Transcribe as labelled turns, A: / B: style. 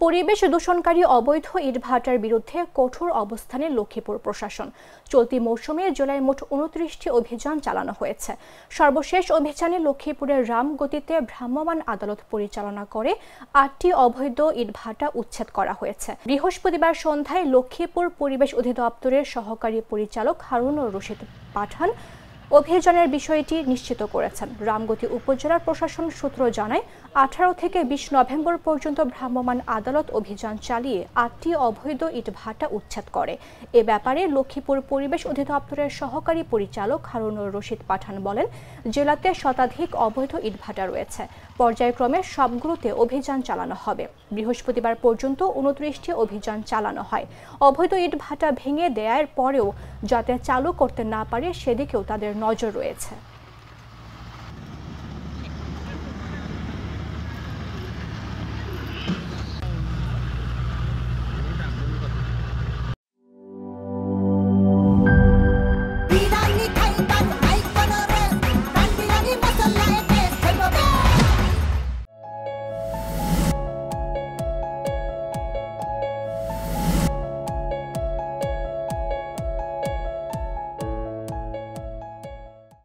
A: পরিবেশ দূষণকারী অবৈধ ইটভাটার বিরুদ্ধে কঠোর অবস্থানে লক্ষ্মীপুর প্রশাসন। চলতি মৌসুমে জেলায় মোট 29টি অভিযান চালানো হয়েছে। সর্বশেষ অভিযানে লক্ষ্মীপুরের রামগতিতে ভ্রাম্যমাণ আদালত পরিচালনা করে 8টি অবৈধ ইটভাটা উচ্ছেদ করা হয়েছে। বৃহস্পতিবার সন্ধ্যায় লক্ষ্মীপুর পরিবেশ অধিদপ্তরের সহকারী পরিচালক হারুনুর রশিদ পাঠান অভিযানের বিষয়টি নিশ্চিত করেছেন। রামগতি উপজেলার প্রশাসন সূত্র জানায়, 18 থেকে 20 নভেম্বর পর্যন্ত ভ্রাম্যমাণ আদালত অভিযান চালিয়ে 8টি অবৈধ ইটভাটা উচ্ছেদ করে। এ ব্যাপারে লক্ষ্মীপুর পরিবেশ অধিদপ্তরের সহকারী পরিচালক হারুনুর রশিদ পাঠান বলেন, জেলাতে শতাধিক অবৈধ ইটভাটা রয়েছে। পর্যায়ক্রমে সবগুলোতে অভিযান চালানো হবে। বৃহস্পতিবার পর্যন্ত 29টি অভিযান চালানো হয়। অবৈধ ইটভাটা ভেঙে দেওয়ার পরেও যাতে চালু করতে না পারে সেদিকেও তাদের নজর রয়েছে।